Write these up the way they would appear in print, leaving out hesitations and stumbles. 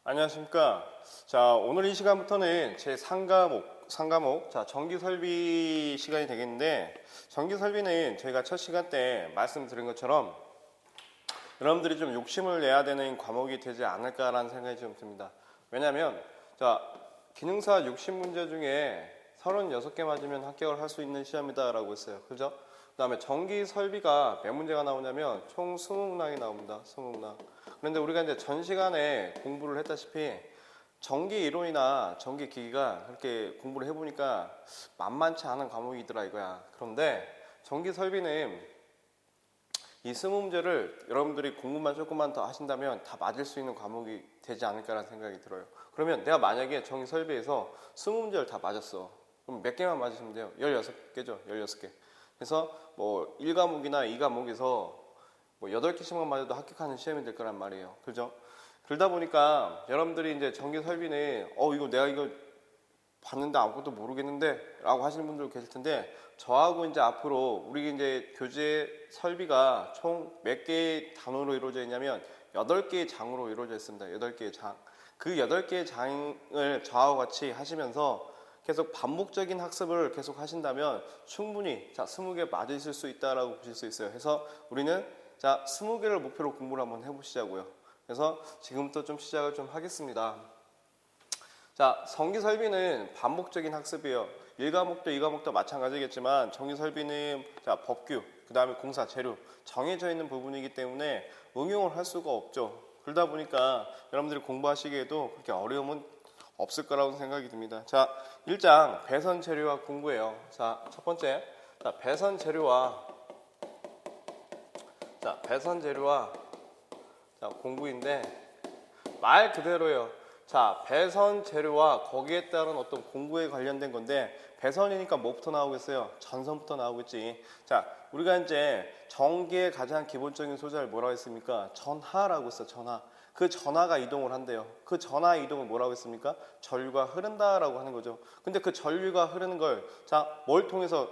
안녕하십니까. 자, 오늘 이 시간부터는 제 3과목, 자, 전기 설비 시간이 되겠는데, 전기 설비는 저희가 첫 시간 때 말씀드린 것처럼 여러분들이 좀 욕심을 내야 되는 과목이 되지 않을까라는 생각이 좀 듭니다. 왜냐하면, 자, 기능사 60문제 중에 36개 맞으면 합격을 할 수 있는 시험이다라고 했어요. 그죠? 그 다음에 전기 설비가 몇 문제가 나오냐면 총 20문항이 나옵니다. 20문항. 그런데 우리가 이제 전 시간에 공부를 했다시피 전기 이론이나 전기 기기가 그렇게 공부를 해보니까 만만치 않은 과목이더라 이거야. 그런데 전기 설비는 이 20문제를 여러분들이 공부만 조금만 더 하신다면 다 맞을 수 있는 과목이 되지 않을까라는 생각이 들어요. 그러면 내가 만약에 전기 설비에서 20문제를 다 맞았어. 그럼 몇 개만 맞으시면 돼요? 16개죠. 16개. 그래서 뭐 1과목이나 2과목에서 뭐 8개씩만 맞아도 합격하는 시험이 될 거란 말이에요. 그죠? 그러다 보니까 여러분들이 이제 전기 설비는 이거 내가 이거 봤는데 아무것도 모르겠는데 라고 하시는 분들 계실 텐데 저하고 이제 앞으로 우리 이제 교재 설비가 총 몇 개의 단어로 이루어져 있냐면 8개의 장으로 이루어져 있습니다. 8개의 장. 그 8개의 장을 저하고 같이 하시면서 계속 반복적인 학습을 계속 하신다면 충분히 자 20개 맞으실 수 있다라고 보실 수 있어요. 그래서 우리는 자 20개를 목표로 공부를 한번 해보시자고요. 그래서 지금부터 좀 시작을 좀 하겠습니다. 자, 전기 설비는 반복적인 학습이에요. 1과목도 2과목도 마찬가지겠지만 전기 설비는 자 법규, 그 다음에 공사 재료 정해져 있는 부분이기 때문에 응용을 할 수가 없죠. 그러다 보니까 여러분들이 공부하시기에도 그렇게 어려움은 없을 거라고 생각이 듭니다. 자, 1장 배선 재료와 공구예요. 자, 첫 번째, 자 배선 재료와 자 공구인데 말 그대로예요. 자, 배선 재료와 거기에 따른 어떤 공구에 관련된 건데 배선이니까 뭐부터 나오겠어요? 전선부터 나오겠지. 자, 우리가 이제 전기의 가장 기본적인 소재를 뭐라고 했습니까? 전하라고 했어요. 전하. 그 전하가 이동을 한대요. 그 전하 이동을 뭐라고 했습니까? 전류가 흐른다라고 하는 거죠. 근데 그 전류가 흐르는 걸 자, 뭘 통해서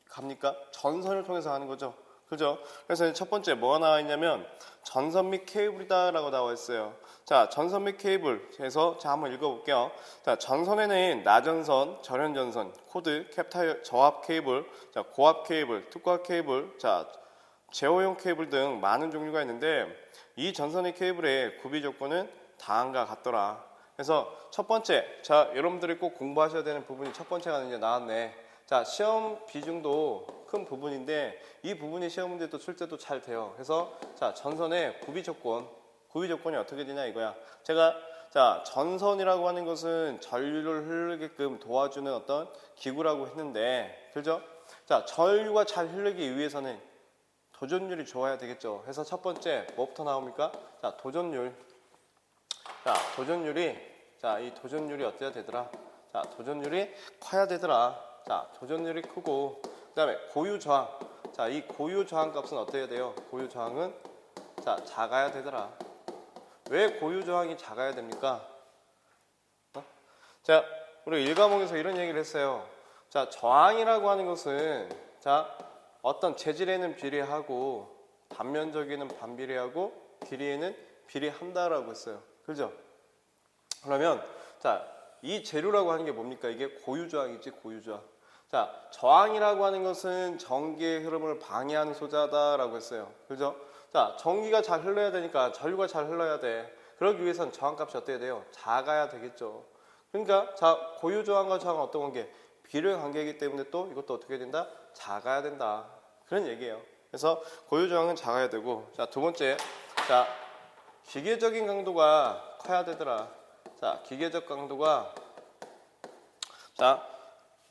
갑니까? 전선을 통해서 하는 거죠. 그죠? 그래서 첫 번째 뭐가 나와 있냐면 전선 및 케이블이다라고 나와 있어요. 자, 전선 및 케이블. 그래서 자 한번 읽어볼게요. 자, 전선에는 나전선, 절연전선, 코드, 캡타이어, 저압 케이블, 자 고압 케이블, 특고압 케이블, 자 제어용 케이블 등 많은 종류가 있는데 이 전선의 케이블의 구비 조건은 다음과 같더라. 그래서 첫 번째, 자 여러분들이 꼭 공부하셔야 되는 부분이 첫 번째가 이제 나왔네. 자, 시험 비중도 큰 부분인데 이 부분이 시험 문제도 출제도 잘 돼요. 그래서 자 전선의 구비 조건이 어떻게 되냐 이거야. 제가 자 전선이라고 하는 것은 전류를 흐르게끔 도와주는 어떤 기구라고 했는데, 그죠? 자, 전류가 잘 흐르기 위해서는 도전율이 좋아야 되겠죠. 그래서 첫 번째 뭐부터 나옵니까? 자, 도전율. 자, 이 도전율이 어때야 되더라? 자, 도전율이 커야 되더라. 자, 도전율이 크고, 그 다음에 고유 저항. 자, 이 고유 저항 값은 어때야 돼요? 고유 저항은 자, 작아야 되더라. 왜 고유 저항이 작아야 됩니까? 자, 우리 1과목에서 이런 얘기를 했어요. 자, 저항이라고 하는 것은 자, 어떤 재질에는 비례하고 단면적에는 반비례하고 길이에는 비례한다라고 했어요. 그죠? 그러면 자, 이 재료라고 하는 게 뭡니까? 이게 고유저항이지, 고유저항. 자, 저항이라고 하는 것은 전기의 흐름을 방해하는 소자다라고 했어요. 그죠? 자, 전기가 잘 흘러야 되니까 전류가 잘 흘러야 돼. 그러기 위해서는 저항값이 어때야 돼요? 작아야 되겠죠. 그러니까 자, 고유저항과 저항은 어떤 관계? 비례 관계이기 때문에 또 이것도 어떻게 된다? 작아야 된다. 그런 얘기예요. 그래서 고유저항은 작아야 되고, 자, 두 번째, 자, 기계적인 강도가 커야 되더라. 자, 기계적 강도가 자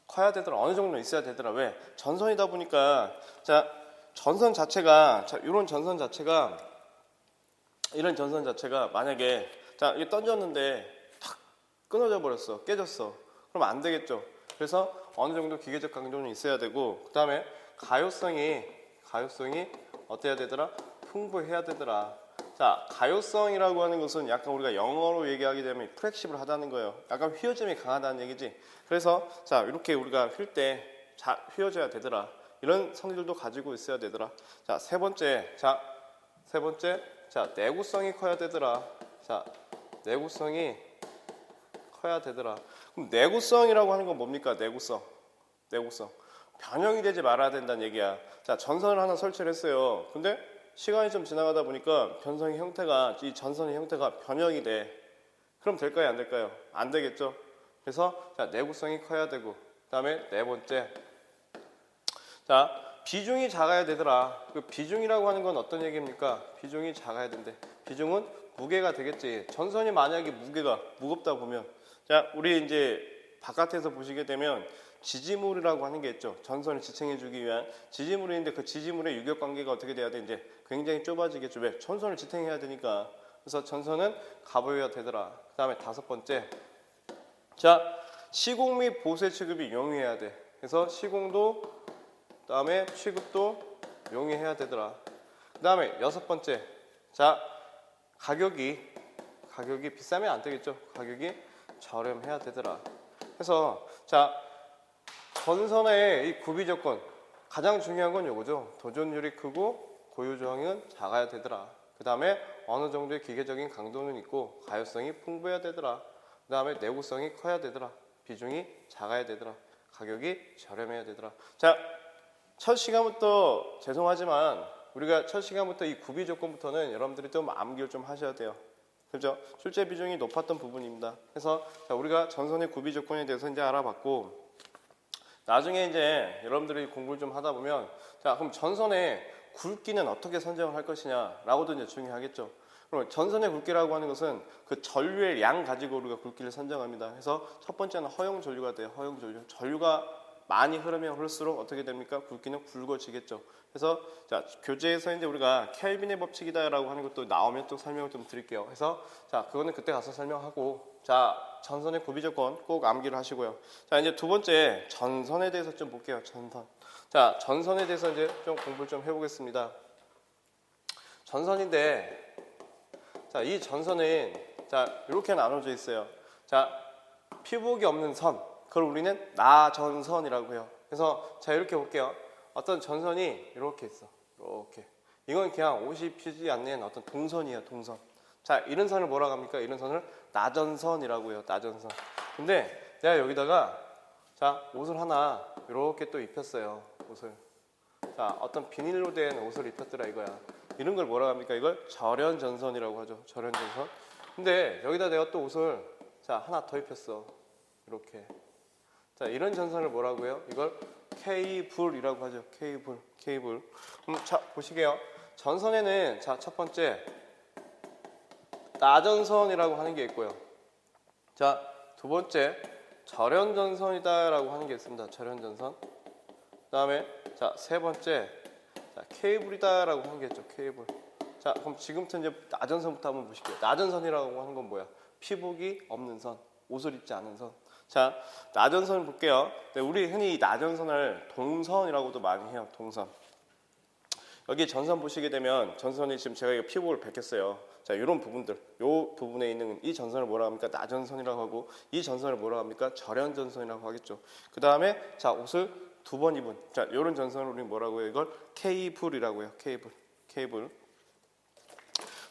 커야 되더라. 어느 정도 있어야 되더라. 왜? 전선이다 보니까 자 전선 자체가 자 이런 전선 자체가 만약에 자 이게 던졌는데 탁 끊어져 버렸어, 깨졌어. 그럼 안 되겠죠. 그래서 어느 정도 기계적 강도는 있어야 되고, 그 다음에 가요성이 어때야 되더라? 풍부해야 되더라. 자, 가요성이라고 하는 것은 약간 우리가 영어로 얘기하게 되면 플렉시블 하다는 거예요. 약간 휘어짐이 강하다는 얘기지. 그래서 자, 이렇게 우리가 휠 때 잘 휘어져야 되더라. 이런 성질도 가지고 있어야 되더라. 자, 세 번째, 자, 내구성이 커야 되더라. 자, 내구성이 커야 되더라. 그럼 내구성이라고 하는 건 뭡니까? 내구성. 변형이 되지 말아야 된다는 얘기야. 자, 전선을 하나 설치를 했어요. 근데 시간이 좀 지나가다 보니까 이 전선의 형태가 변형이 돼. 그럼 될까요? 안 될까요? 안 되겠죠. 그래서 자, 내구성이 커야 되고, 그다음에 네 번째, 자, 비중이 작아야 되더라. 그 비중이라고 하는 건 어떤 얘기입니까? 비중이 작아야 된대. 비중은 무게가 되겠지. 전선이 만약에 무게가 무겁다 보면, 자, 우리 이제 바깥에서 보시게 되면 지지물이라고 하는 게 있죠. 전선을 지탱해주기 위한 지지물이 있는데 그 지지물의 유격 관계가 어떻게 돼야 돼? 이제 굉장히 좁아지겠죠. 왜? 전선을 지탱해야 되니까. 그래서 전선은 가벼워야 되더라. 그 다음에 다섯 번째, 자, 시공 및 보수의 취급이 용이해야 돼. 그래서 시공도, 그 다음에 취급도 용이해야 되더라. 그 다음에 여섯 번째, 자, 가격이 비싸면 안 되겠죠. 가격이 저렴해야 되더라. 그래서 자, 전선의 이 구비 조건 가장 중요한 건 요거죠. 도전율이 크고 고유 저항은 작아야 되더라. 그 다음에 어느 정도의 기계적인 강도는 있고 가효성이 풍부해야 되더라. 그 다음에 내구성이 커야 되더라. 비중이 작아야 되더라. 가격이 저렴해야 되더라. 자, 첫 시간부터 죄송하지만 우리가 첫 시간부터 이 구비 조건부터는 여러분들이 좀 암기를 좀 하셔야 돼요. 그죠? 출제 비중이 높았던 부분입니다. 그래서 자, 우리가 전선의 구비 조건에 대해서 이제 알아봤고, 나중에 이제 여러분들이 공부를 좀 하다 보면, 자, 그럼 전선의 굵기는 어떻게 선정을 할 것이냐라고도 이제 중요하겠죠. 그럼 전선의 굵기라고 하는 것은 그 전류의 양 가지고 우리가 굵기를 선정합니다. 그래서 첫 번째는 허용 전류가 돼요. 허용 전류. 전류가 많이 흐르면 흐를수록 어떻게 됩니까? 굵기는 굵어지겠죠. 그래서 자, 교재에서 이제 우리가 켈빈의 법칙이다라고 하는 것도 나오면 또 설명을 좀 드릴게요. 그래서 자, 그거는 그때 가서 설명하고, 자, 전선의 구비 조건 꼭 암기를 하시고요. 자, 이제 두 번째 전선에 대해서 좀 볼게요. 전선. 자, 전선에 대해서 이제 좀 공부를 좀 해보겠습니다. 전선인데, 자, 이 전선은 자, 이렇게 나눠져 있어요. 자, 피복이 없는 선, 그걸 우리는 나전선이라고 해요. 그래서 자, 이렇게 볼게요. 어떤 전선이 이렇게 있어. 이렇게. 이건 그냥 옷이 피지 않는 어떤 동선이에요. 동선. 자, 이런 선을 뭐라고 합니까? 이런 선을 나전선이라고 해요. 나전선. 근데 내가 여기다가 자, 옷을 하나 이렇게 또 입혔어요. 옷을. 자, 어떤 비닐로 된 옷을 입혔더라 이거야. 이런 걸 뭐라고 합니까? 이걸 절연전선이라고 하죠. 절연전선. 근데 여기다 내가 또 옷을 자, 하나 더 입혔어. 이렇게. 자, 이런 전선을 뭐라고 해요? 이걸 케이블이라고 하죠. 케이블. 자, 보시게요. 전선에는 자, 첫 번째 나전선이라고 하는 게 있고요. 자, 두 번째 절연전선이다라고 하는 게 있습니다. 절연전선. 그다음에 자, 세 번째 자, 케이블이다라고 하는 게 있죠. 케이블. 자, 그럼 지금부터 이제 나전선부터 한번 보실게요. 나전선이라고 하는 건 뭐야? 피복이 없는 선, 옷을 입지 않은 선. 자, 나전선을 볼게요. 네, 우리 흔히 이 나전선을 동선이라고도 많이 해요. 동선. 여기 전선 보시게 되면 전선이 지금 제가 이거 피복을 벗겼어요. 자, 이런 부분들, 요 부분에 있는 이 전선을 뭐라고 합니까? 나전선이라고 하고, 이 전선을 뭐라고 합니까? 절연전선이라고 하겠죠. 그 다음에 자, 옷을 두 번 입은 자, 이런 전선을 우리 뭐라고 해요? 이걸 케이블이라고 해요. 케이블.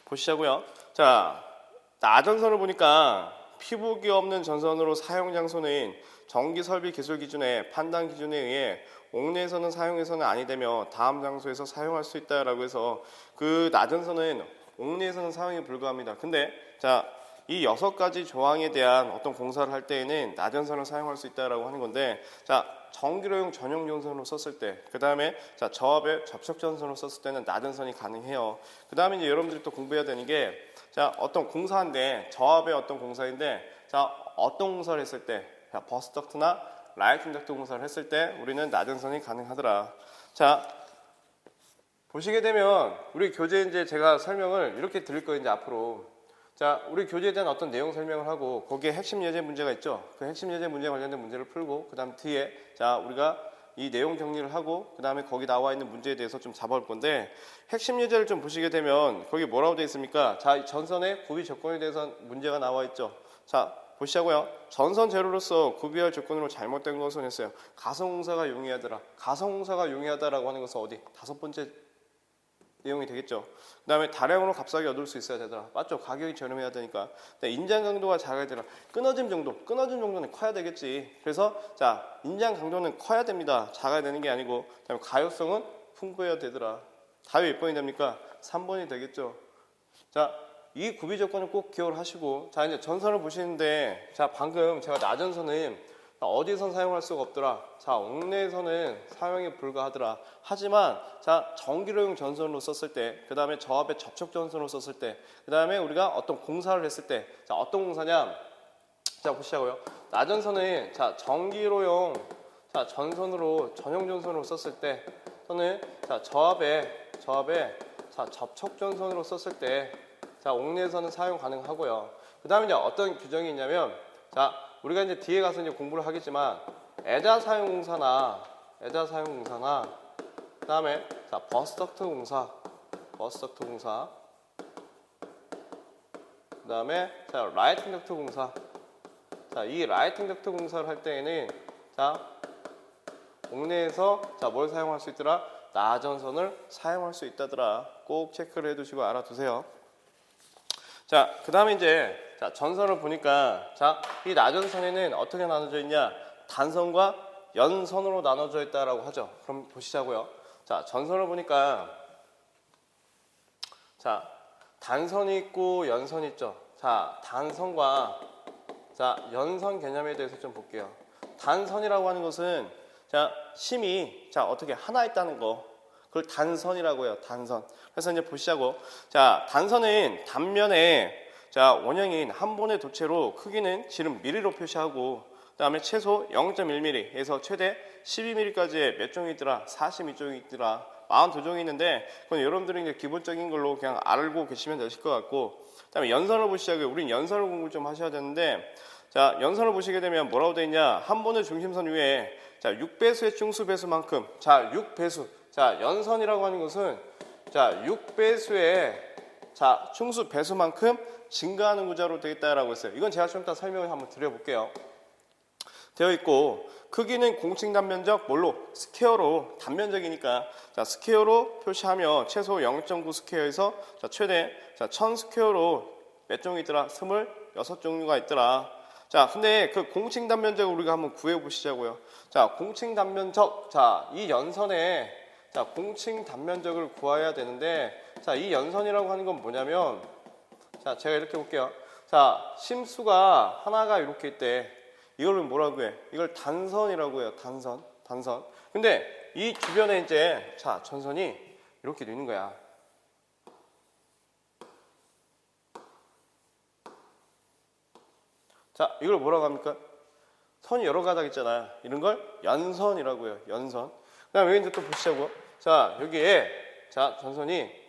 보시자고요. 자, 나전선을 보니까 피복이 없는 전선으로 사용 장소는 전기 설비 기술 기준의 판단 기준에 의해 옥내에서는 사용해서는 아니 되며 다음 장소에서 사용할 수 있다라고 해서 그 나전선은 옥내에서는 사용이 불가합니다. 근데 자, 이 6가지 조항에 대한 어떤 공사를 할 때에는 나전선을 사용할 수 있다라고 하는 건데, 자, 전기로용 전용 전선으로 썼을 때, 그 다음에 자, 저압의 접촉 전선으로 썼을 때는 나전선이 가능해요. 그 다음에 이제 여러분들이 또 공부해야 되는 게, 자, 어떤 공사인데 저압의 어떤 공사인데, 자, 어떤 공사를 했을 때, 자, 버스덕트나 라이팅 덕트 공사를 했을 때 우리는 나전선이 가능하더라. 자, 보시게 되면 우리 교재 이제 제가 설명을 이렇게 드릴 거예요. 이제 앞으로. 자, 우리 교재에 대한 어떤 내용 설명을 하고 거기에 핵심 예제 문제가 있죠. 그 핵심 예제 문제 관련된 문제를 풀고 그 다음 뒤에 자, 우리가 이 내용 정리를 하고 그 다음에 거기 나와 있는 문제에 대해서 좀 잡아볼 건데, 핵심 예제를 좀 보시게 되면 거기 뭐라고 되어 있습니까? 자, 전선의 구비 조건에 대해서 문제가 나와 있죠. 자, 보시자고요. 전선 재료로서 구비할 조건으로 잘못된 것은 했어요. 가성공사가 용이하더라. 가성공사가 용이하다라고 하는 것은 어디? 다섯 번째 내용이 되겠죠. 그 다음에 다량으로 값싸게 얻을 수 있어야 되더라. 맞죠? 가격이 저렴해야 되니까. 인장 강도가 작아야 되더라. 끊어짐 정도는 커야 되겠지. 그래서 자, 인장 강도는 커야 됩니다. 작아야 되는 게 아니고. 그 다음에 가효성은 풍부해야 되더라. 답이 몇 번이 됩니까? 3번이 되겠죠. 자, 이 구비 조건을 꼭 기억을 하시고, 자, 이제 전선을 보시는데, 자, 방금 제가 나전선은 어디선 사용할 수가 없더라. 자, 옥내에서는 사용이 불가하더라. 하지만 자, 전기로용 전선으로 썼을 때, 그 다음에 저압의 접촉 전선으로 썼을 때, 그 다음에 우리가 어떤 공사를 했을 때, 자, 어떤 공사냐? 자, 보시자고요. 나전선은 자, 전기로용 자, 전선으로 전용 전선으로 썼을 때, 또는 자, 저압의 자, 접촉 전선으로 썼을 때, 자, 옥내에서는 사용 가능하고요. 그 다음에 이제 어떤 규정이 있냐면, 자, 우리가 이제 뒤에 가서 이제 공부를 하겠지만 애자 사용 공사나 그다음에 자, 버스덕트 공사 그다음에 자, 라이팅 덕트 공사. 자, 이 라이팅 덕트 공사를 할 때에는 자, 옥내에서 자, 뭘 사용할 수 있더라? 나전선을 사용할 수 있다더라. 꼭 체크를 해 두시고 알아두세요. 자, 그다음에 이제 자, 전선을 보니까 자, 이 나전선에는 어떻게 나눠져 있냐? 단선과 연선으로 나눠져 있다라고 하죠. 그럼 보시자고요. 자, 전선을 보니까 자, 단선이 있고 연선이 있죠. 자, 단선과 자, 연선 개념에 대해서 좀 볼게요. 단선이라고 하는 것은 자, 심이 자, 어떻게 하나 있다는 거. 그걸 단선이라고 해요. 단선. 그래서 이제 보시자고. 자, 단선은 단면에 자, 원형인 한 본의 도체로 크기는 지름 미리로 표시하고, 그 다음에 최소 0.1mm에서 최대 12mm까지의 몇 종이 있더라? 42종이 있더라. 42종이 있는데, 그건 여러분들이 이제 기본적인 걸로 그냥 알고 계시면 되실 것 같고, 그 다음에 연선을 보시자고요. 우린 연선을 공부 좀 하셔야 되는데, 자, 연선을 보시게 되면 뭐라고 되어 있냐? 한 본의 중심선 위에 자, 6배수의 중수 배수만큼, 자, 6배수. 자, 연선이라고 하는 것은 자, 6배수의 자, 충수 배수만큼 증가하는 구조로 되어 있다라고 했어요. 이건 제가 좀 이따 설명을 한번 드려볼게요. 되어 있고, 크기는 공칭 단면적 뭘로? 스퀘어로, 단면적이니까 자, 스퀘어로 표시하며 최소 0.9 스퀘어에서 자, 최대 자, 1000 스퀘어로 몇 종이 있더라? 26종류가 있더라. 자, 근데 그 공칭 단면적을 우리가 한번 구해 보시자고요. 자, 공칭 단면적, 자, 이 연선에 자, 공칭 단면적을 구해야 되는데, 자, 이 연선이라고 하는 건 뭐냐면, 자, 제가 이렇게 볼게요. 자, 심수가 하나가 이렇게 있대. 이걸 뭐라고 해? 이걸 단선이라고 해요. 단선. 근데 이 주변에 이제 자, 전선이 이렇게 돼 있는 거야. 자, 이걸 뭐라고 합니까? 선이 여러 가닥 있잖아요. 이런 걸 연선이라고 해요. 연선. 그다음에 여기 이제 또 보시자고요. 자, 여기에 자, 전선이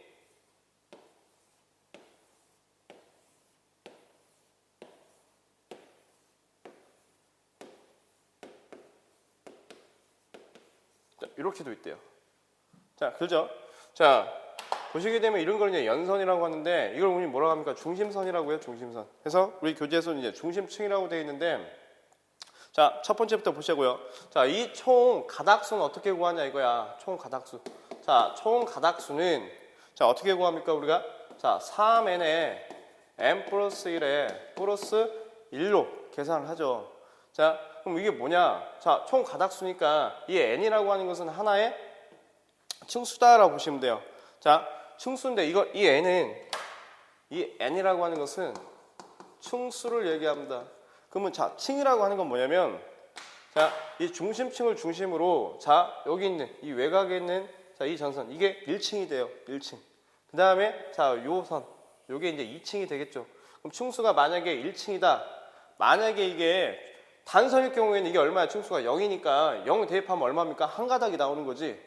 이렇게 돼 있대요. 자, 그죠? 자, 보시게 되면 이런 걸 이제 연선이라고 하는데, 이걸 우리 뭐라고 합니까? 중심선이라고 해요. 중심선. 그래서 우리 교재에서는 이제 중심층이라고 되어 있는데, 자, 첫 번째부터 보시고요. 자, 이 총 가닥수는 어떻게 구하냐 이거야. 총 가닥수. 자, 총 가닥수는 자, 어떻게 구합니까 우리가? 자, 3n에 n 플러스 1에 플러스 1로 계산을 하죠. 자, 그럼 이게 뭐냐? 자, 총 가닥수니까 이 n이라고 하는 것은 하나의 층수다라고 보시면 돼요. 자, 층수인데 이 n이라고 하는 것은 층수를 얘기합니다. 그러면 자, 층이라고 하는 건 뭐냐면, 자, 이 중심층을 중심으로 자, 여기 있는 이 외곽에 있는 자, 이 전선, 이게 1층이 돼요. 1층. 그 다음에 자, 요 선, 요게 이제 2층이 되겠죠. 그럼 층수가 만약에 1층이다. 만약에 이게 단선일 경우에는 이게 얼마야? 층수가 0이니까 0 대입하면 얼마입니까? 한 가닥이 나오는 거지.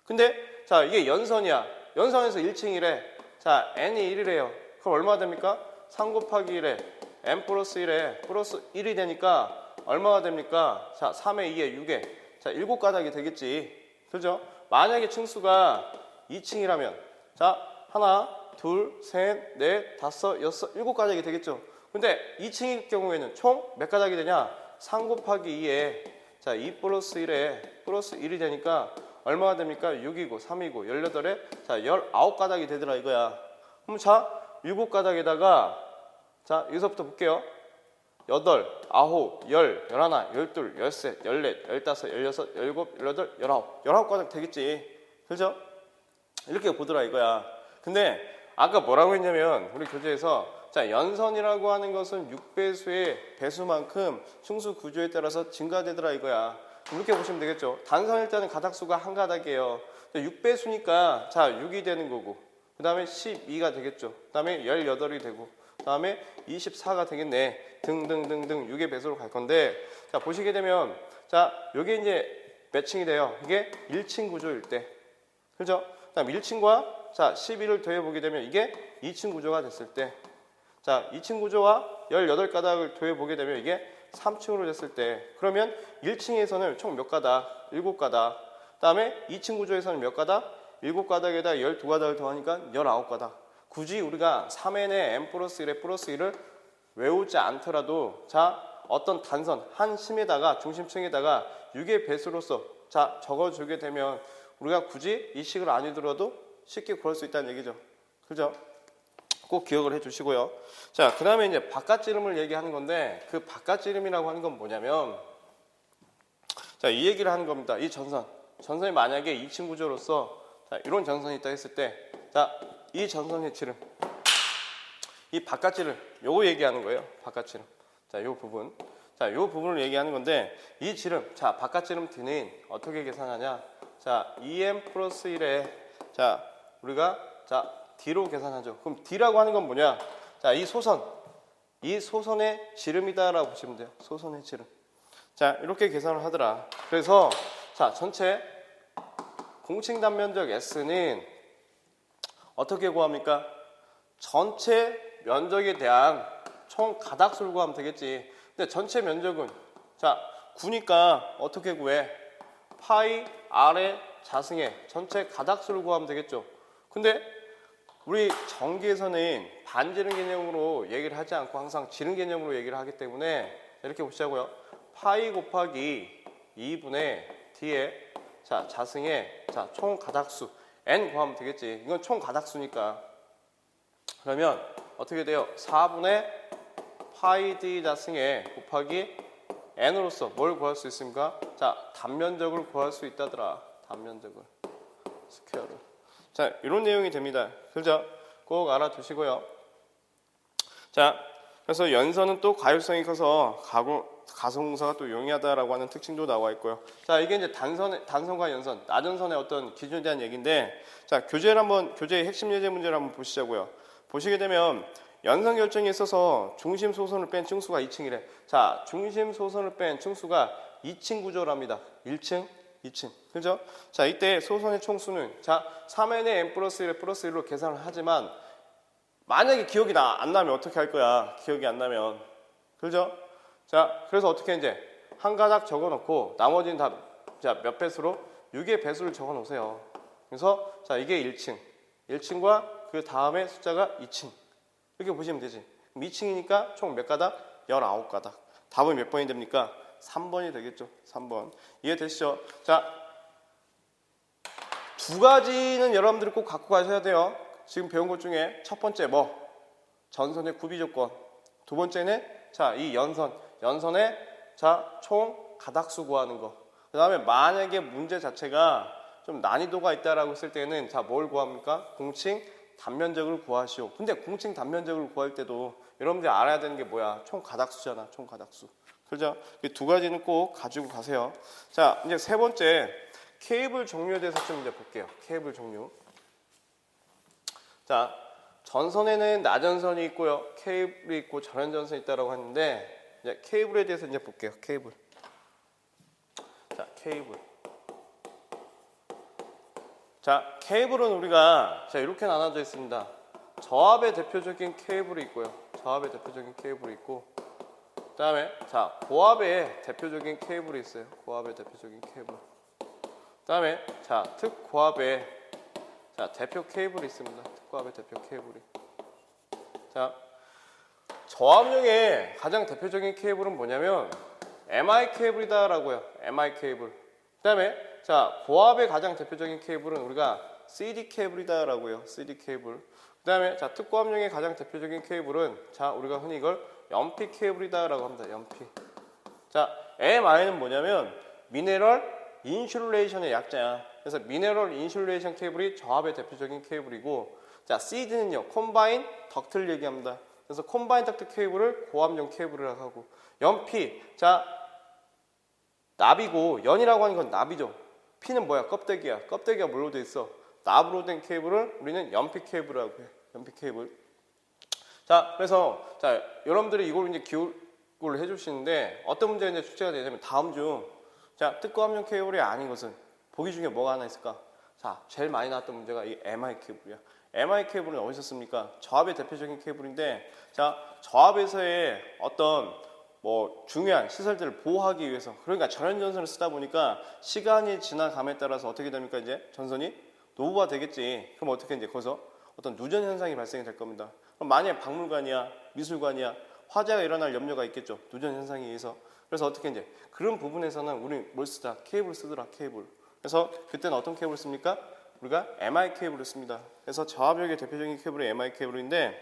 근데 자, 이게 연선이야. 연선에서 1층이래. 자, n이 1이래요. 그럼 얼마 됩니까? 3 곱하기 1에 n 플러스 1에 플러스 1이 되니까 얼마가 됩니까? 자, 3에 2에 6에 자, 7가닥이 되겠지. 그죠? 만약에 층수가 2층이라면 자, 하나, 둘, 셋, 넷, 다섯, 여섯, 7가닥이 되겠죠. 근데 2층일 경우에는 총 몇 가닥이 되냐? 3 곱하기 2에 자, 2 플러스 1에 플러스 1이 되니까 얼마가 됩니까? 6이고 3이고 18에 자 19가닥이 되더라 이거야. 그럼 자 7가닥에다가 자 여기서부터 볼게요. 8, 9, 10, 11, 12, 13, 14, 15, 16, 17, 18, 19 19가닥 되겠지. 그죠? 이렇게 보더라 이거야. 근데 아까 뭐라고 했냐면 우리 교재에서 자 연선이라고 하는 것은 6배수의 배수만큼 충수 구조에 따라서 증가되더라 이거야. 이렇게 보시면 되겠죠. 단선일 때는 가닥수가 한 가닥이에요. 6배수니까 자 6이 되는 거고 그 다음에 12가 되겠죠. 그 다음에 18이 되고 그 다음에 24가 되겠네. 등등등등 6의 배수로 갈 건데 자 보시게 되면 자 요게 이제 몇 층이 돼요? 이게 1층 구조일 때 그죠? 그 다음 1층과 자 12를 더해보게 되면 이게 2층 구조가 됐을 때 자 2층 구조와 18가닥을 더해보게 되면 이게 3층으로 됐을 때 그러면 1층에서는 총 몇 가닥? 7가닥 그 다음에 2층 구조에서는 몇 가닥? 7가닥에다 12가닥을 더하니까 19가닥 굳이 우리가 3n의 n 플러스 1의 플러스 1을 외우지 않더라도 자 어떤 단선 한 심에다가 중심층에다가 6의 배수로서 자 적어주게 되면 우리가 굳이 이 식을 안 읽더라도 쉽게 구할 수 있다는 얘기죠. 그죠? 꼭 기억을 해 주시고요. 자, 그 다음에 이제 바깥지름을 얘기하는 건데 그 바깥지름이라고 하는 건 뭐냐면 자, 이 얘기를 하는 겁니다. 이 전선이 만약에 2층 구조로서 자, 이런 전선이 있다 했을 때 자, 이 전선의 지름 이 바깥지름 요거 얘기하는 거예요. 바깥지름. 자, 요 부분. 자, 요 부분을 얘기하는 건데 이 지름 자, 바깥지름 D는 어떻게 계산하냐? 자, 2m 플러스 1에 자, 우리가 자, D로 계산하죠. 그럼 D라고 하는 건 뭐냐? 자, 이 소선의 지름이다라고 보시면 돼요. 소선의 지름. 자, 이렇게 계산을 하더라. 그래서 자, 전체 공칭 단면적 S는 어떻게 구합니까? 전체 면적에 대한 총 가닥수를 구하면 되겠지. 근데 전체 면적은 자, 9니까 어떻게 구해? 파이 R의 자승의 전체 가닥수를 구하면 되겠죠. 근데 우리 전기에서는 반지름 개념으로 얘기를 하지 않고 항상 지름 개념으로 얘기를 하기 때문에 이렇게 보시자고요. 파이 곱하기 2분의 D의 자, 자승의 자, 총 가닥수 n 구하면 되겠지. 이건 총 가닥수니까. 그러면 어떻게 돼요? 4분의 파이 D 자승의 곱하기 n으로서 뭘 구할 수 있습니까? 자, 단면적을 구할 수 있다더라. 단면적을. 스퀘어를. 자, 이런 내용이 됩니다. 그죠? 꼭 알아두시고요. 자, 그래서 연선은 또 가율성이 커서 가성공사가 또 용이하다라고 하는 특징도 나와 있고요. 자, 이게 이제 단선과 연선, 나전선의 어떤 기준에 대한 얘기인데, 자, 교재의 핵심 예제 문제를 한번 보시자고요. 보시게 되면 연선 결정에 있어서 중심 소선을 뺀 층수가 2층이래. 자, 중심 소선을 뺀 층수가 2층 구조랍니다. 1층, 2층. 그죠? 자, 이때 소선의 총수는 자, 3n의 n 플러스 1의 플러스 1로 계산을 하지만 만약에 기억이 안 나면 어떻게 할 거야? 기억이 안 나면. 그죠? 자, 그래서 어떻게 이제 한 가닥 적어 놓고 나머지는 다 자, 몇 배수로? 6의 배수를 적어 놓으세요. 그래서 자, 이게 1층. 1층과 그 다음에 숫자가 2층. 이렇게 보시면 되지. 2층이니까 총 몇 가닥? 19가닥. 답은 몇 번이 됩니까? 3번이 되겠죠. 3번. 이해되시죠? 자, 두 가지는 여러분들이 꼭 갖고 가셔야 돼요. 지금 배운 것 중에 첫 번째 뭐? 전선의 구비 조건. 두 번째는 자, 이 연선의 자, 총 가닥수 구하는 거. 그 다음에 만약에 문제 자체가 좀 난이도가 있다라고 했을 때는 자, 뭘 구합니까? 공칭 단면적을 구하시오. 근데 공칭 단면적을 구할 때도 여러분들이 알아야 되는 게 뭐야? 총 가닥수잖아. 총 가닥수. 그죠? 이 두 가지는 꼭 가지고 가세요. 자, 이제 세 번째 케이블 종류에 대해서 좀 이제 볼게요. 케이블 종류. 자, 전선에는 나전선이 있고요. 케이블이 있고 전원전선이 있다라고 하는데 이제 케이블에 대해서 이제 볼게요. 케이블. 자, 케이블. 자, 케이블은 우리가 자, 이렇게 나눠져 있습니다. 저압의 대표적인 케이블이 있고요. 저압의 대표적인 케이블이 있고 그 다음에 자, 고압의 대표적인 케이블이 있어요. 고압의 대표적인 케이블. 그 다음에 자, 특고압의 자, 대표 케이블이 있습니다. 특고압의 대표 케이블이. 자, 저압용의 가장 대표적인 케이블은 뭐냐면 MI 케이블이다라고요. MI 케이블. 그 다음에 자, 고압의 가장 대표적인 케이블은 우리가 CD 케이블이다라고 해요. CD 케이블. 그다음에 자, 특고압용의 가장 대표적인 케이블은 자, 우리가 흔히 이걸 연피 케이블이다라고 합니다. 연피. 자, MI는 뭐냐면 미네럴 인슐레이션의 약자야. 그래서 미네럴 인슐레이션 케이블이 저압의 대표적인 케이블이고, 자, CD는요 콤바인 덕트를 얘기합니다. 그래서 콤바인 덕트 케이블을 고압용 케이블이라고 하고, 연피, 자, 납이고 연이라고 하는 건 납이죠. 피는 뭐야? 껍데기야. 껍데기가 뭘로 돼 있어? 납으로 된 케이블을 우리는 연피 케이블이라고 해. 연피 케이블. 자, 그래서 자, 여러분들이 이걸 이제 기록을 해주시는데 어떤 문제가 이제 출제가 되냐면 다음 중 자, 특고압용 케이블이 아닌 것은 보기 중에 뭐가 하나 있을까? 자, 제일 많이 나왔던 문제가 이 MI 케이블이야. MI 케이블은 어디서 씁니까? 저압의 대표적인 케이블인데, 자, 저압에서의 어떤 뭐 중요한 시설들을 보호하기 위해서, 그러니까 전원 전선을 쓰다 보니까 시간이 지나감에 따라서 어떻게 됩니까? 이제 전선이 노후화 되겠지. 그럼 어떻게 이제 거기서 어떤 누전 현상이 발생이 될 겁니다. 그럼 만약에 박물관이야, 미술관이야, 화재가 일어날 염려가 있겠죠. 누전 현상에 의해서. 그래서 어떻게 이제 그런 부분에서는 우리 뭘 쓰자? 케이블 쓰더라, 케이블. 그래서 그때는 어떤 케이블을 씁니까? 우리가 MI 케이블을 씁니다. 그래서 저압력의 대표적인 케이블이 MI 케이블인데,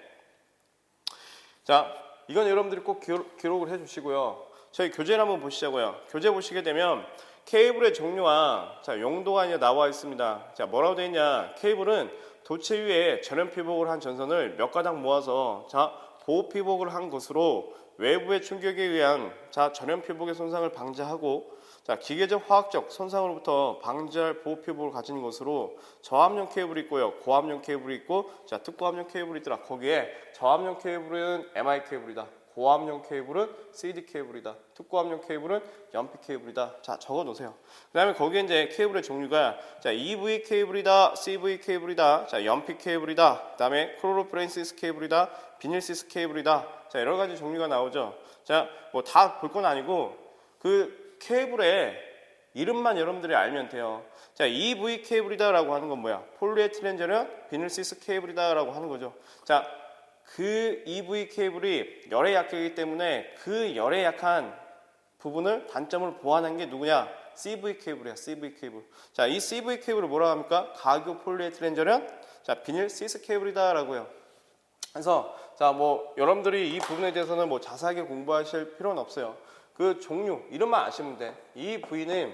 자, 이건 여러분들이 꼭 기록을 해주시고요. 저희 교재를 한번 보시자고요. 교재 보시게 되면 케이블의 종류와 자, 용도가 이제 나와 있습니다. 자, 뭐라고 되어 있냐? 케이블은 도체 위에 전원 피복을 한 전선을 몇 가닥 모아서 자, 보호 피복을 한 것으로 외부의 충격에 의한 자, 전원 피복의 손상을 방지하고 자, 기계적 화학적 손상으로부터 방지할 보호 피복을 가진 것으로 저압용 케이블이 있고요. 고압용 케이블이 있고 자, 특고압용 케이블이 있더라. 거기에 저압용 케이블은 MI 케이블이다. 고압용 케이블은 CD 케이블이다. 특고압용 케이블은 연피 케이블이다. 자, 적어 놓으세요. 그다음에 거기에 이제 케이블의 종류가 자, EV 케이블이다, CV 케이블이다, 자, 연피 케이블이다. 그다음에 클로로프렌시스 케이블이다, 비닐시스 케이블이다. 자, 여러 가지 종류가 나오죠. 자, 뭐 다 볼 건 아니고 그 케이블의 이름만 여러분들이 알면 돼요. 자, EV 케이블이다라고 하는 건 뭐야? 폴리에틸렌 비닐시스 케이블이다라고 하는 거죠. 자, 그 EV 케이블이 열에 약하기 때문에 그 열에 약한 부분을 단점을 보완한 게 누구냐? CV 케이블이야. CV 케이블. 자, 이 CV 케이블을 뭐라고 합니까? 가교 폴리에틸렌 자, 비닐 시스 케이블이다라고요. 그래서 자, 뭐 여러분들이 이 부분에 대해서는 뭐 자세하게 공부하실 필요는 없어요. 그 종류 이름만 아시면 돼. 이 부위는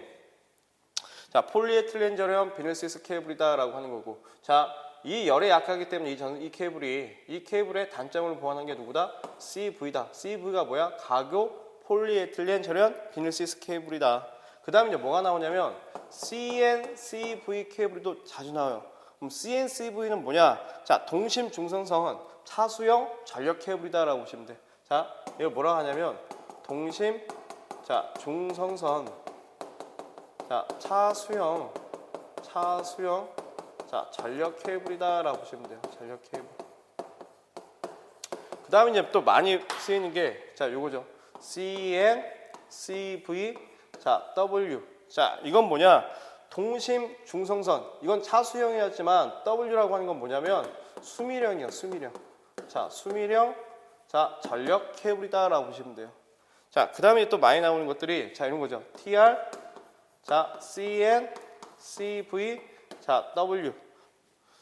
자, 폴리에틸렌 비닐 시스 케이블이다라고 하는 거고, 자, 이 열에 약하기 때문에 이 케이블의 단점을 보완한 게 누구다? CV다. CV가 뭐야? 가교 폴리에틸렌 비닐 시스 케이블이다. 그 다음에 이제 뭐가 나오냐면 CNCV 케이블도 자주 나와요. 그럼 CNCV는 뭐냐? 자, 동심 중성선 차수형 전력 케이블이다라고 보시면 돼. 자, 이거 뭐라고 하냐면 동심 자, 중성선 자, 차수형 자, 전력 케이블이다라고 보시면 돼요. 전력 케이블. 그 다음에 이제 또 많이 쓰이는 게 자, 요거죠. CN, CV, 자, W. 자, 이건 뭐냐? 동심 중성선. 이건 차수형이었지만 W라고 하는 건 뭐냐면 수밀형이에요. 수밀형. 자, 수밀형 자, 전력 케이블이다라고 보시면 돼요. 자, 그 다음에 또 많이 나오는 것들이 자, 이런 거죠. TR, 자, CN, CV, 자, W.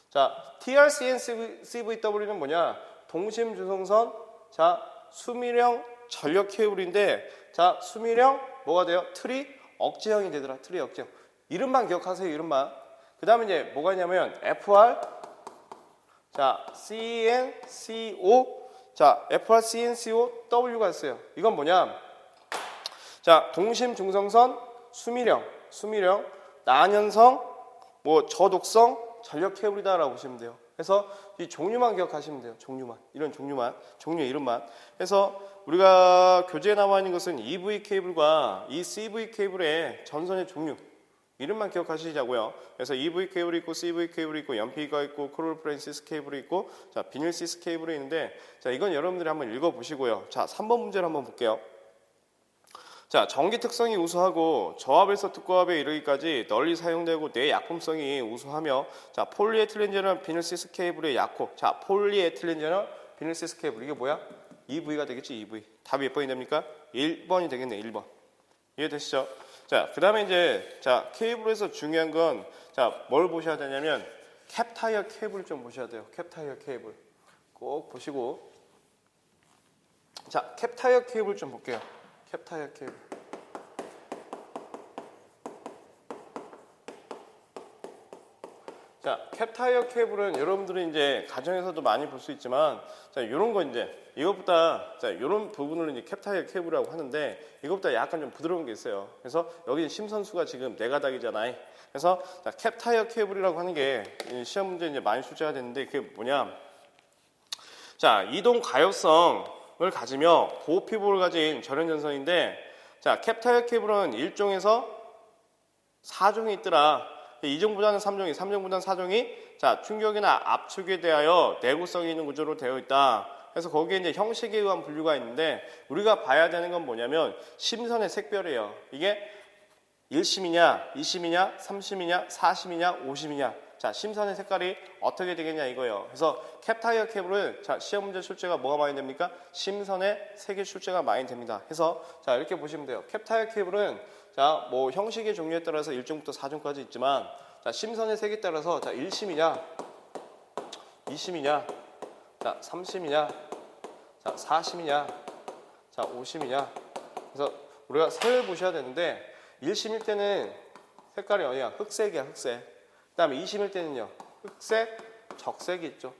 자, TR, CN, CV, W는 뭐냐? 동심 중성선, 자, 수밀형 전력 케이블인데, 자, 수밀형 뭐가 돼요? 틀이 억제형이 되더라. 틀이 억제형. 이름만 기억하세요. 이름만. 그 다음에 이제 뭐가 있냐면 FR, 자, CNCO, 자, FR, CNCO, W가 있어요. 이건 뭐냐? 자, 동심 중성선, 수밀형, 난연성, 뭐 저독성, 전력 케이블이다라고 보시면 돼요. 그래서 이 종류만 기억하시면 돼요. 이런 종류 이름만. 그래서 우리가 교재에 나와 있는 것은 EV 케이블과 이 CV 케이블의 전선의 종류 이름만 기억하시자고요. 그래서 EV 케이블이 있고 CV 케이블이 있고 연피가 있고 클로로프렌시스 케이블이 있고 자, 비닐시스 케이블이 있는데 자, 이건 여러분들이 한번 읽어보시고요. 자, 3번 문제를 한번 볼게요. 자, 전기 특성이 우수하고 저압에서 특고압에 이르기까지 널리 사용되고 내약품성이 우수하며 자, 폴리에틸렌 비닐시스 케이블의 약호. 자, 폴리에틸렌 비닐시스 케이블 이게 뭐야? EV가 되겠지. EV. 답이 몇 번이 됩니까? 1번이 되겠네. 1번. 이해되시죠? 자, 그 다음에 이제, 자, 케이블에서 중요한 건, 자, 뭘 보셔야 되냐면, 캡 타이어 케이블 좀 보셔야 돼요. 캡 타이어 케이블. 꼭 보시고. 자, 캡 타이어 케이블 좀 볼게요. 캡 타이어 케이블. 자, 캡 타이어 케이블은 여러분들이 이제 가정에서도 많이 볼 수 있지만, 자, 요런 거 이제, 이것보다, 자, 요런 부분을 이제 캡 타이어 케이블이라고 하는데, 이것보다 약간 좀 부드러운 게 있어요. 그래서 여기 심선수가 지금 4가닥이잖아요. 그래서, 자, 캡 타이어 케이블이라고 하는 게 시험 문제 이제 많이 출제가 되는데, 그게 뭐냐. 자, 이동 가역성을 가지며 보호 피복을 가진 절연전선인데, 자, 캡 타이어 케이블은 1종에서 4종이 있더라. 2종보다는 3종이, 3종보다는 4종이 자, 충격이나 압축에 대하여 내구성이 있는 구조로 되어 있다. 그래서 거기에 이제 형식에 의한 분류가 있는데 우리가 봐야 되는 건 뭐냐면 심선의 색별이에요. 이게 1심이냐, 2심이냐, 3심이냐, 4심이냐, 5심이냐. 자, 심선의 색깔이 어떻게 되겠냐 이거예요. 그래서 캡 타이어 케이블은 자, 시험 문제 출제가 뭐가 많이 됩니까? 심선의 색의 출제가 많이 됩니다. 그래서 자, 이렇게 보시면 돼요. 캡 타이어 케이블은 자, 뭐 형식의 종류에 따라서 1종부터 4종까지 있지만 자, 심선의 색에 따라서 자, 1심이냐, 2심이냐, 자, 3심이냐, 자, 4심이냐, 자, 5심이냐. 그래서 우리가 색을 보셔야 되는데 1심일 때는 색깔이 어디야? 흑색이야, 흑색. 그 다음에 2심일 때는요, 흑색, 적색이 있죠.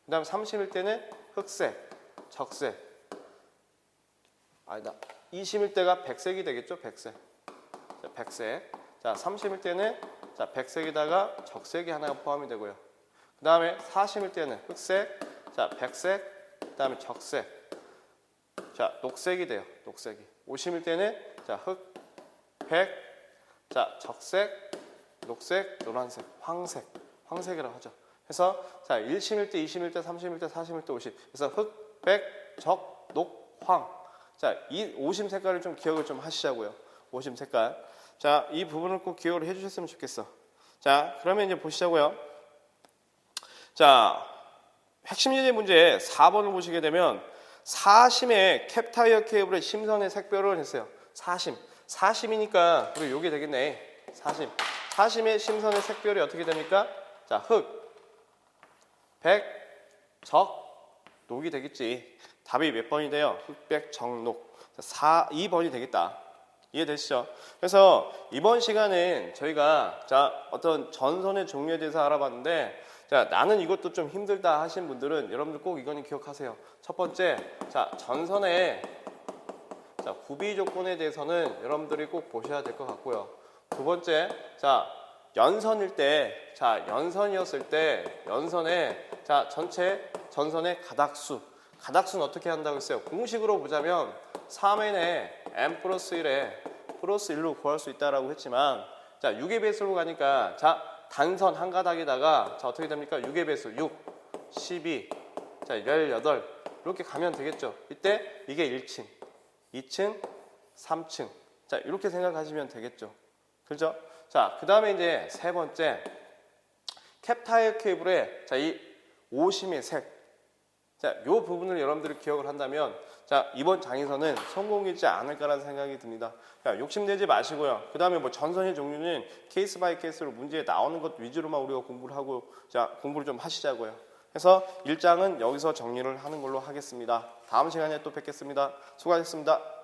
그 다음에 3심일 때는 흑색, 적색. 아니다. 2심일 때가 백색이 되겠죠, 백색. 자, 백색. 자, 3심일 때는 자, 백색에다가 적색이 하나가 포함이 되고요. 그 다음에 4심일 때는 흑색, 자, 백색, 그 다음에 적색. 자, 녹색이 돼요. 녹색이. 5심일 때는 자, 흑, 백, 자, 적색, 녹색, 노란색, 황색. 황색이라고 하죠. 그래서 자, 1심일 때, 2심일 때, 3심일 때, 4심일 때, 5심. 그래서 흑, 백, 적, 녹, 황. 자, 이 5심 색깔을 좀 기억을 좀 하시자고요. 5심 색깔. 자, 이 부분을 꼭 기억을 해주셨으면 좋겠어. 자, 그러면 이제 보시자고요. 자, 핵심 예제 문제 4번을 보시게 되면 4심의 캡 타이어 케이블의 심선의 색별을 했어요. 4심. 4심이니까 우리 요게 되겠네. 4심. 4심의 심선의 색별이 어떻게 됩니까? 자, 흑, 백, 적, 녹이 되겠지. 답이 몇 번이 돼요? 흑, 백, 적, 녹. 2번이 되겠다. 이해되시죠? 그래서 이번 시간은 저희가 자, 어떤 전선의 종류에 대해서 알아봤는데 자, 나는 이것도 좀 힘들다 하신 분들은 여러분들 꼭 이거는 기억하세요. 첫 번째, 자, 전선의 자, 구비 조건에 대해서는 여러분들이 꼭 보셔야 될 것 같고요. 두 번째, 자, 연선일 때, 자, 연선이었을 때 연선의 자, 전체 전선의 가닥수. 가닥수는 어떻게 한다고 했어요? 공식으로 보자면 3n에 n 플러스 1에 플러스 1로 구할 수 있다라고 했지만 자, 6의 배수로 가니까 자, 단선 한 가닥에다가 자, 어떻게 됩니까? 6의 배수 6, 12, 자, 18 이렇게 가면 되겠죠. 이때 이게 1층, 2층, 3층 자, 이렇게 생각하시면 되겠죠. 그렇죠? 자, 그 다음에 이제 세 번째 캡 타이어 케이블의 자, 이 5심의 색 자, 요 부분을 여러분들이 기억을 한다면 자, 이번 장에서는 성공이지 않을까라는 생각이 듭니다. 자, 욕심내지 마시고요. 그 다음에 뭐 전선의 종류는 케이스 바이 케이스로 문제에 나오는 것 위주로만 우리가 공부를 하고 자, 공부를 좀 하시자고요. 그래서 1장은 여기서 정리를 하는 걸로 하겠습니다. 다음 시간에 또 뵙겠습니다. 수고하셨습니다.